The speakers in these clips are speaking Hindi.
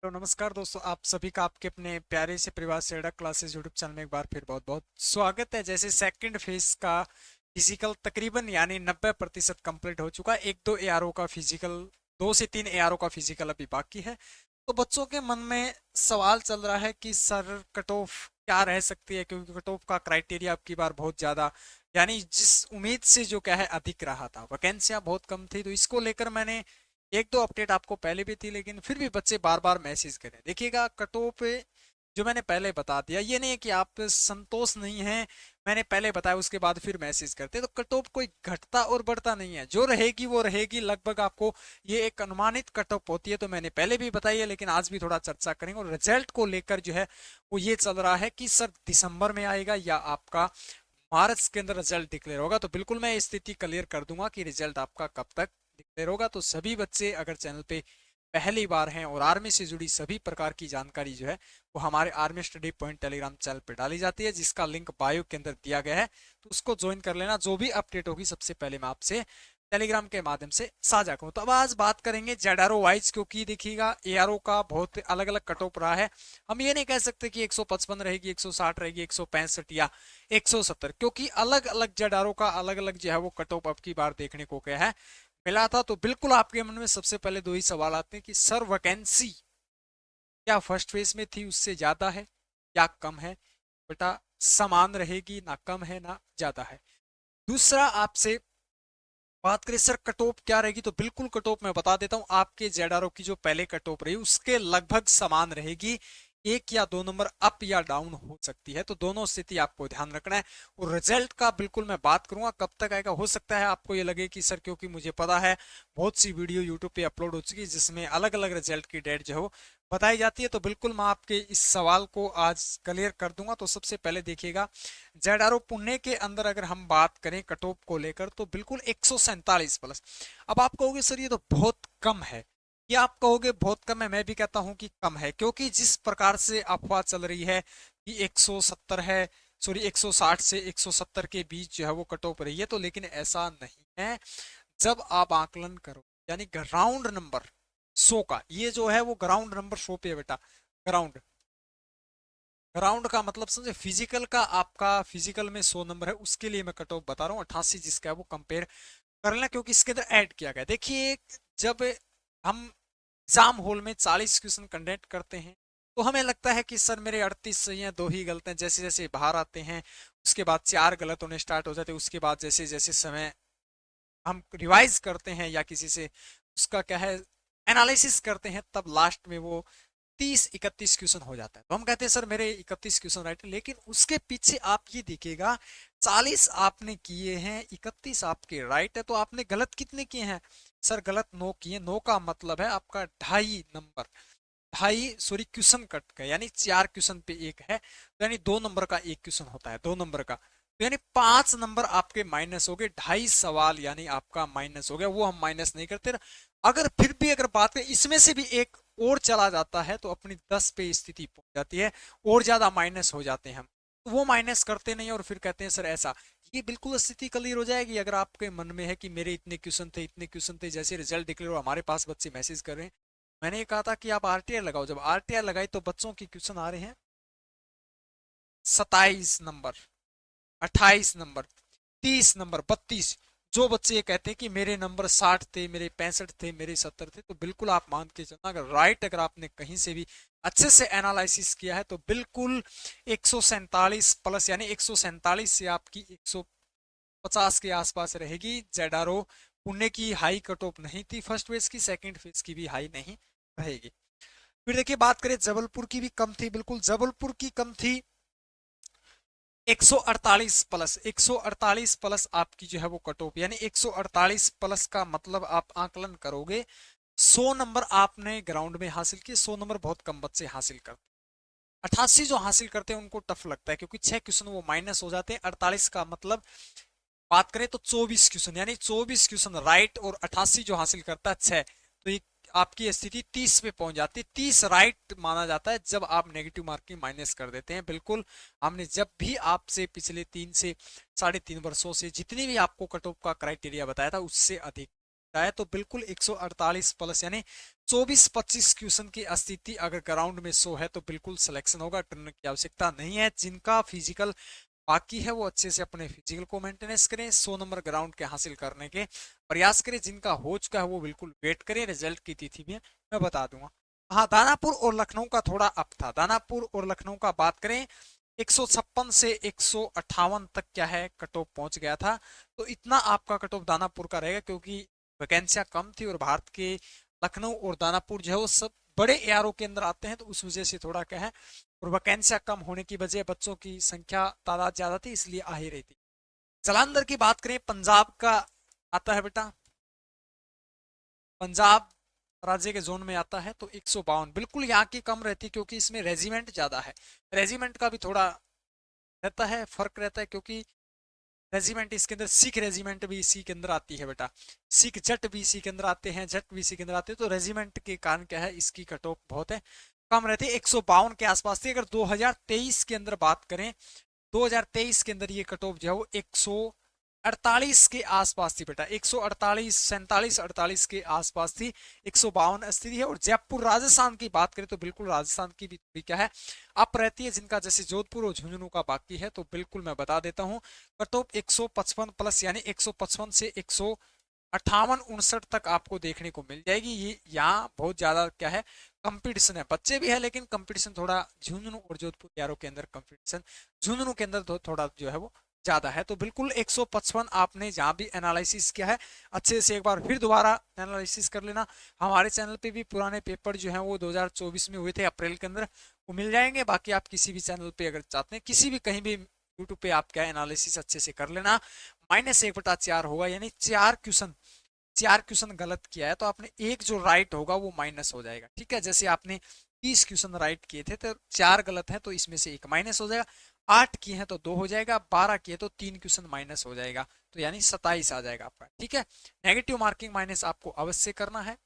तो नमस्कार दोस्तों, आप सभी का आपके अपने प्यारे से परिवार से अड्डा क्लासेस यूट्यूब चैनल में एक बार फिर बहुत बहुत स्वागत है। जैसे सेकंड फेज का फिजिकल तकरीबन यानी 90% कंप्लीट हो चुका है। एक दो एआरओ का फिजिकल, 2 से 3 एआरओ का फिजिकल अभी बाकी है। तो बच्चों के मन में सवाल चल रहा है कि सर कट ऑफ क्या रह सकती है, क्योंकि कट ऑफ का क्राइटेरिया अब की बार बहुत ज्यादा यानी जिस उम्मीद से जो क्या है अधिक रहा था, वैकेंसियां बहुत कम थी। तो इसको लेकर मैंने एक दो अपडेट आपको पहले भी थी, लेकिन फिर भी बच्चे बार बार मैसेज करें। देखिएगा कटो पे जो मैंने पहले बता दिया, ये नहीं है कि आप संतोष नहीं है, मैंने पहले बताया उसके बाद फिर मैसेज करते। तो कटऑफ कोई घटता और बढ़ता नहीं है, जो रहेगी वो रहेगी लगभग। आपको ये एक अनुमानित कटऑफ होती है, तो मैंने पहले भी बताई है, लेकिन आज भी थोड़ा चर्चा करेंगे। और रिजल्ट को लेकर जो है वो ये चल रहा है कि सर दिसंबर में आएगा या आपका मार्च के अंदर रिजल्ट डिक्लेयर होगा। तो बिल्कुल मैं स्थिति क्लियर कर दूंगा कि रिजल्ट आपका कब तक डिक्लेयर होगा। तो सभी बच्चे अगर चैनल पे पहली बार हैं और आर्मी से जुड़ी सभी प्रकार की जानकारी जो है वो हमारे army study point Telegram channel पे डाली जाती है, जिसका लिंक बायो के अंदर दिया गया है। तो उसको ज्वाइन कर लेना, जो भी अपडेट होगी सबसे पहले मैं आपसे टेलीग्राम के माध्यम से साझा करूं। तो अब आज बात करेंगे जेडआरओ वाइज, क्योंकि देखिएगा एआरओ का बहुत अलग अलग कट ऑफ रहा है। हम ये नहीं कह सकते कि 155 रहेगी, 160 रहेगी, 165 या 170, क्योंकि अलग अलग जेडआरओ का अलग अलग जो है वो कट ऑफ अब की बार देखने को क्या है मिला था। तो बिल्कुल आपके मन में सबसे पहले दो ही सवाल आते हैं कि सर वैकेंसी क्या फर्स्ट फेज में थी उससे ज्यादा है या कम है? बेटा समान रहेगी, ना कम है ना ज्यादा है। दूसरा आपसे बात करें सर कट ऑफ क्या रहेगी, तो बिल्कुल कट ऑफ मैं बता देता हूं आपके जेडआरओ की जो पहले कट ऑफ रही उसके लगभग समान रहेगी। एक या दो नंबर अप या डाउन हो सकती है, तो दोनों स्थिति आपको ध्यान रखना है। और रिजल्ट का बिल्कुल मैं बात करूंगा कब तक आएगा। हो सकता है आपको ये लगे कि सर, क्योंकि मुझे पता है बहुत सी वीडियो यूट्यूब पे अपलोड हो चुकी है जिसमें अलग अलग रिजल्ट की डेट जो है वो बताई जाती है। तो बिल्कुल मैं आपके इस सवाल को आज क्लियर कर दूंगा। तो सबसे पहले देखिएगा जेडआरओ पुणे के अंदर अगर हम बात करें कट ऑफ को लेकर, तो बिल्कुल 147 प्लस। अब आप कहोगे सर ये तो बहुत कम है, ये आप कहोगे बहुत कम है, मैं भी कहता हूं कि कम है, क्योंकि जिस प्रकार से अफवाह चल रही है कि 170 है, सॉरी 160 से 170 के बीच जो है वो कट ऑफ रही है, तो लेकिन ऐसा नहीं है। जब आप आकलन करो यानी ग्राउंड नंबर 100 का, ये जो है वो ग्राउंड नंबर 100 पे है बेटा। ग्राउंड ग्राउंड का मतलब समझे, फिजिकल का आपका फिजिकल में 100 नंबर है, उसके लिए मैं कट ऑफ बता रहा हूँ 88 जिसका है वो कंपेयर कर लेना, क्योंकि इसके अंदर ऐड किया गया। देखिए जब हम एग्जाम हॉल में 40 क्वेश्चन कंडक्ट करते हैं तो हमें लगता है कि सर मेरे 38 सही हैं, दो ही गलत हैं। जैसे जैसे बाहर आते हैं उसके बाद चार गलत होने स्टार्ट हो जाते हैं। उसके बाद जैसे जैसे समय हम रिवाइज करते हैं या किसी से उसका क्या है एनालिसिस करते हैं, तब लास्ट में वो 30-31 क्वेश्चन हो जाता है। तो हम कहते हैं सर मेरे 31 क्वेश्चन राइट है, लेकिन उसके पीछे आप ये देखिएगा 40 आपने किए हैं, 31 आपके राइट है, तो आपने गलत कितने किए हैं? सर गलत 9 किए। 9 का मतलब है आपका 2.5 नंबर, ढाई सॉरी क्वेश्चन कट गए, यानी 4 क्वेश्चन पे एक है, तो यानी 2 नंबर का एक क्वेश्चन होता है, 2 नंबर का, तो यानी 5 नंबर आपके माइनस हो गए। 2.5 सवाल यानी आपका माइनस हो गया, वो हम माइनस नहीं करते। अगर फिर भी अगर बात करें इसमें से भी एक और चला जाता है तो अपनी 10 पे स्थिति पहुंच जाती है, और ज्यादा माइनस हो जाते हैं हम, तो वो माइनस करते नहीं और फिर कहते हैं सर ऐसा। ये बिल्कुल स्थिति क्लियर हो जाएगी अगर आपके मन में है कि मेरे इतने क्वेश्चन थे, इतने क्वेश्चन थे। जैसे रिजल्ट डिक्लेयर हुआ, हमारे पास बच्चे मैसेज कर रहे हैं, मैंने ये कहा था कि आप आरटीआर लगाओ, जब आरटीआर लगाई तो बच्चों की क्वेश्चन आ रहे हैं 27 नंबर, 28 नंबर, 30 नंबर, 32। जो बच्चे ये कहते हैं कि मेरे नंबर 60 थे, मेरे 65 थे, मेरे 70 थे, तो बिल्कुल आप मान के चलना अगर राइट अगर आपने कहीं से भी अच्छे से एनालिसिस किया है तो बिल्कुल 147 प्लस, यानी 147 से आपकी 150 के आसपास रहेगी। जेडारो पुणे की हाई कट ऑफ नहीं थी फर्स्ट फेज की, सेकंड फेज की भी हाई नहीं रहेगी। फिर देखिए बात करें जबलपुर की भी कम थी, बिल्कुल जबलपुर की कम थी 148 प्लस। 148 प्लस आपकी जो है वो कट ऑफ, यानी 148 प्लस का मतलब आप आकलन करोगे 100 नंबर आपने ग्राउंड में हासिल किए। 100 नंबर बहुत कम बच्चे हासिल करते हैं, 88 जो हासिल करते हैं उनको टफ लगता है, क्योंकि 6 क्वेश्चन वो माइनस हो जाते हैं। 48 का मतलब बात करें तो 24 क्वेश्चन, यानी 24 क्वेश्चन राइट, और 88 जो हासिल करता है 6, तो ये आपकी स्थिति 30 पे पहुंच जाती है। 30 राइट माना जाता है जब आप नेगेटिव मार्किंग माइनस कर देते हैं। बिल्कुल हमने जब भी आपसे पिछले 3 से 3.5 वर्षों से जितनी भी आपको कट ऑफ का क्राइटेरिया बताया था उससे अधिक है तो बिल्कुल 148 प्लस यानी 24-25 क्वेश्चन की स्थिति अगर ग्राउंड में शो है तो बिल्कुल सिलेक्शन होगा, टर्न की आवश्यकता नहीं है। जिनका फिजिकल बाकी है वो अच्छे से अपने फिजिकल को मेंटेनेंस करें, 100 नंबर ग्राउंड के हासिल करने के प्रयास करें। जिनका हो चुका है वो बिल्कुल वेट करें, रिजल्ट की तिथि भी मैं बता दूंगा। हाँ, दानापुर और लखनऊ का थोड़ा अप था। दानापुर और लखनऊ का बात करें 156 से 158 तक क्या है कट ऑफ पहुंच गया था, तो इतना आपका कट ऑफ दानापुर का रहेगा क्योंकि वैकेंसियां कम थी और भारत के लखनऊ और दानापुर जो है वो सब बड़े एआरओ के अंदर आते हैं, तो उस वजह से थोड़ा क्या है, और वैकेंसियां कम होने की वजह बच्चों की संख्या तादाद ज्यादा थी इसलिए आ ही रही थी। जलंधर की बात करें, पंजाब का आता है बेटा, पंजाब राज्य के जोन में आता है तो 152 बिल्कुल यहाँ की कम रहती है क्योंकि इसमें रेजिमेंट ज्यादा है। रेजिमेंट का भी थोड़ा रहता है, फर्क रहता है क्योंकि रेजिमेंट इसके अंदर सिख रेजिमेंट भी इसी के अंदर आती है बेटा, सिख जट भी इसी के अंदर आते हैं, जट भी इसी के अंदर आते हैं, तो रेजिमेंट के कारण क्या है इसकी कट ऑफ बहुत है कम रहती है, 152 के आसपास थी। अगर 2023 के अंदर बात करें, 2023 के अंदर ये कट ऑफ जो है वो 148 के आसपास थी बेटा, 148 47 48 के आसपास थी, 152 स्थिति है। और जयपुर राजस्थान की बात करें तो बिल्कुल राजस्थान की भी क्या है अप रहती है। जिनका जैसे जोधपुर और झुंझुनू का बाकी है तो बिल्कुल मैं बता देता हूँ कट ऑफ 155 प्लस यानी 155 से 158-59 तक आपको देखने को मिल जाएगी। ये यहाँ बहुत ज्यादा क्या है कंपटीशन है, बच्चे भी है लेकिन कंपटीशन थोड़ा झुंझुनू और जोधपुर यारों के अंदर कंपटीशन झुंझुनू के अंदर थोड़ा जो है वो ज्यादा है। तो बिल्कुल 155 आपने जहां भी एनालिसिस किया है अच्छे से एक बार फिर दोबारा एनालिसिस कर लेना। हमारे चैनल पे भी पुराने पेपर जो हैं वो 2024 में हुए थे अप्रैल के अंदर, वो मिल जाएंगे। बाकी आप किसी भी चैनल पे अगर चाहते हैं किसी भी कहीं भी यूट्यूब पे आप क्या एनालिसिस अच्छे से कर लेना। -1/4 होगा यानी 4 क्वेश्चन गलत किया है तो आपने एक जो राइट होगा वो माइनस हो जाएगा, ठीक है। जैसे आपने 30 क्वेश्चन राइट किए थे तो 4 गलत है तो इसमें से एक माइनस हो जाएगा, 8 किए हैं तो 2 हो जाएगा, 12 किए तो 3 क्वेश्चन माइनस हो जाएगा, तो यानी 27 आ जाएगा आपका, ठीक है। नेगेटिव मार्किंग माइनस आपको अवश्य करना है।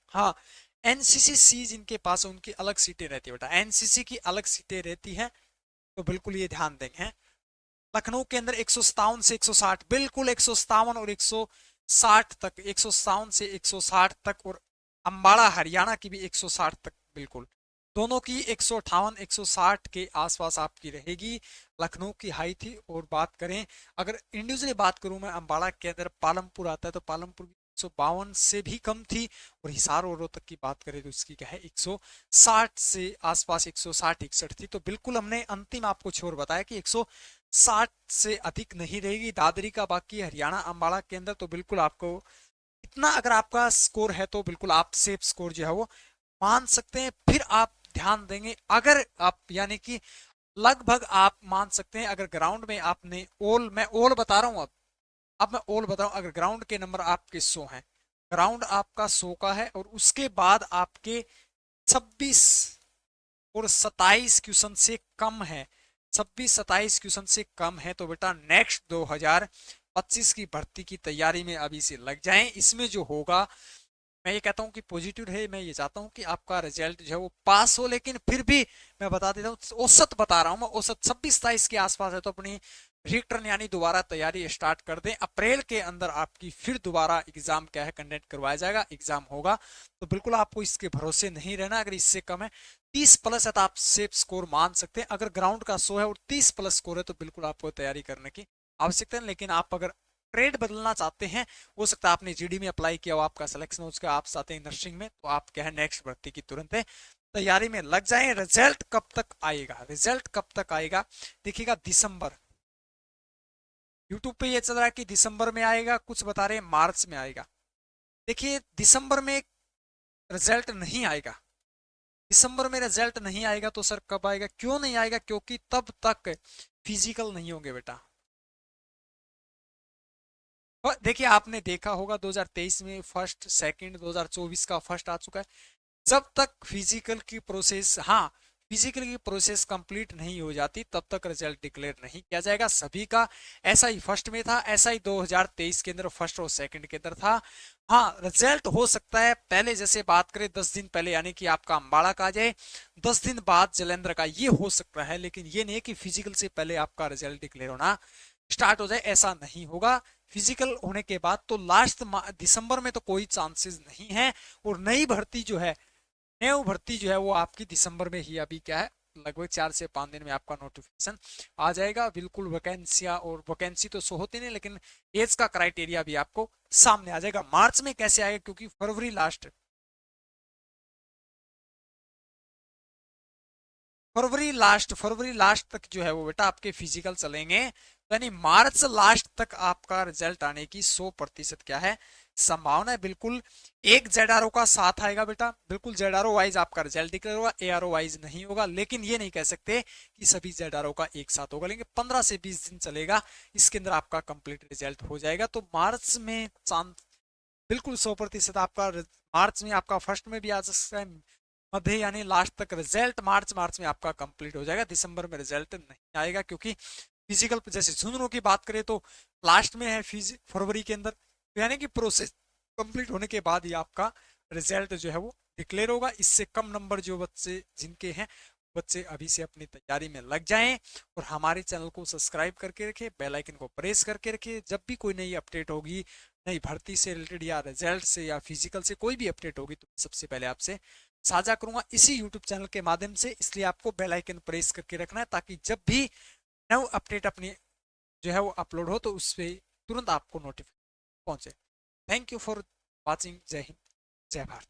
हाँ, एनसीसी सी जिनके पास उनकी अलग सीटें रहती है बेटा, एनसीसी की अलग सीटें रहती है तो बिल्कुल ये ध्यान देंगे। लखनऊ के अंदर 157 से 160 बिल्कुल 157 और 160 तक, 157 से 160 तक, और अंबाला हरियाणा की भी 160 तक बिल्कुल, दोनों की 158 160 के आसपास आपकी रहेगी। लखनऊ की हाई थी। और बात करें अगर इंडिविजुअली बात करूं मैं, अंबाला के अंदर पालमपुर आता है तो पालमपुर 152 से भी कम थी, और हिसार और रोहतक की बात करें तो इसकी क्या है 160 से आसपास 160 61 थी। तो बिल्कुल हमने अंतिम आपको छोर बताया कि 160 से अधिक नहीं रहेगी। दादरी का बाकी हरियाणा अंबाला के अंदर तो बिल्कुल आपको इतना अगर आपका स्कोर है तो बिल्कुल आप सेफ स्कोर जो है वो मान सकते हैं। फिर आप ध्यान देंगे अगर आप यानी कि लगभग आप मान सकते हैं अगर ग्राउंड में आपने ओल, मैं ओल बता रहा हूं अब मैं ओल बता रहा हूं, अगर ग्राउंड के नंबर आपके 100 हैं, ग्राउंड आपका 100 का है और उसके बाद आपके 26 और 27 क्वेश्चन से कम है, 26-27 क्वेश्चन से कम है, तो बेटा नेक्स्ट 2025 की भर्ती की तैयारी में अभी से लग जाएं। इसमें जो होगा मैं ये कहता हूँ कि पॉजिटिव है, मैं ये चाहता हूँ कि आपका रिजल्ट जो है वो पास हो, लेकिन फिर भी मैं बता देता हूँ औसत बता रहा हूँ मैं, औसत 26-27 के आसपास है तो अपनी रिटर्न यानी दोबारा तैयारी स्टार्ट कर दें। अप्रैल के अंदर आपकी फिर दोबारा एग्जाम क्या है कंडक्ट करवाया जाएगा, एग्जाम होगा, तो बिल्कुल आपको इसके भरोसे नहीं रहना। अगर इससे कम है 30 प्लस है तो आप सेफ स्कोर मान सकते हैं। अगर ग्राउंड का 100 है और 30 प्लस स्कोर है तो बिल्कुल आपको तैयारी करने की आवश्यकता है। लेकिन आप अगर ट्रेड बदलना चाहते हैं, हो सकता है आपने जीडी में अप्लाई किया हो, आपका सिलेक्शन हो चुका, आप चाहते हैं नर्सिंग में, तो आप क्या है नेक्स्ट भर्ती की तुरंत तैयारी में लग जाएं। रिजल्ट कब तक आएगा, रिजल्ट कब तक आएगा देखिएगा, दिसंबर, यूट्यूब पे ये चल रहा है कि दिसंबर में आएगा, कुछ बता रहे हैं मार्च में आएगा। देखिए दिसंबर में रिजल्ट नहीं आएगा, दिसंबर में रिजल्ट नहीं आएगा तो सर कब आएगा, क्यों नहीं आएगा, क्योंकि तब तक फिजिकल नहीं होंगे बेटा। देखिए आपने देखा होगा 2023 में फर्स्ट सेकंड, 2024 का फर्स्ट आ चुका है। जब तक फिजिकल की प्रोसेस, हाँ फिजिकल की प्रोसेस कंप्लीट नहीं हो जाती तब तक रिजल्ट डिक्लेयर नहीं किया जाएगा सभी का। ऐसा ही फर्स्ट में था, ऐसा ही 2023 के अंदर फर्स्ट और सेकंड के अंदर था। हाँ रिजल्ट हो सकता है पहले, जैसे बात करें 10 दिन पहले यानी कि आपका अंबाला का आ जाए, 10 दिन बाद जलंधर का, ये हो सकता है, लेकिन ये नहीं है कि फिजिकल से पहले आपका रिजल्ट डिक्लेयर होना स्टार्ट हो जाए, ऐसा नहीं होगा। फिजिकल होने के बाद, तो लास्ट दिसंबर में तो कोई चांसेस नहीं है। और नई भर्ती जो है, नई भर्ती जो है वो आपकी दिसंबर में ही अभी क्या है, लगभग 4 से 5 दिन में आपका नोटिफिकेशन आ जाएगा। बिल्कुल वैकेंसियां और वैकेंसी तो शो होती नहीं, लेकिन एज का क्राइटेरिया भी आपको सामने आ जाएगा। मार्च में कैसे आएगा, क्योंकि फरवरी लास्ट तक जो है वो बेटा आपके फिजिकल चलेंगे, यानी मार्च लास्ट तक आपका रिजल्ट आने की 100% क्या है, संभावना है। बिल्कुल एक जेडारो का साथ आएगा बेटा, बिल्कुल जेडारो वाइज आपका रिजल्ट डिक्लेयर होगा, एआरओ वाइज नहीं होगा। लेकिन ये नहीं कह सकते कि सभी जेडारो का एक साथ होगा, लेकिन 15 से 20 दिन चलेगा, इसके अंदर आपका कंप्लीट रिजल्ट हो जाएगा। तो मार्च में चांस बिल्कुल 100% आपका मार्च में आपका फर्स्ट में भी आ सकता है, मध्य यानी लास्ट तक रिजल्ट मार्च में आपका कंप्लीट हो जाएगा। दिसंबर में रिजल्ट नहीं आएगा, क्योंकि फिजिकल जैसे जुनूनों की बात करें तो लास्ट में है फरवरी के अंदर, तो यानी कि प्रोसेस कंप्लीट होने के बाद ही आपका रिजल्ट जो है वो डिक्लेयर होगा। इससे कम नंबर जो बच्चे जिनके हैं, बच्चे अभी से अपनी तैयारी में लग जाएं और हमारे चैनल को सब्सक्राइब करके रखें, बेल आइकन को प्रेस करके रखें। जब भी कोई नई अपडेट होगी, नई भर्ती से रिलेटेड या रिजल्ट से या फिजिकल से कोई भी अपडेट होगी, तो सबसे पहले आपसे साझा करूंगा इसी यूट्यूब चैनल के माध्यम से। इसलिए आपको बेल आइकन प्रेस करके रखना है, ताकि जब भी नव अपडेट अपनी जो है वो अपलोड हो तो उस पर तुरंत आपको नोटिफिकेशन पहुंचे। Thank you for watching. जय हिंद, जय भारत।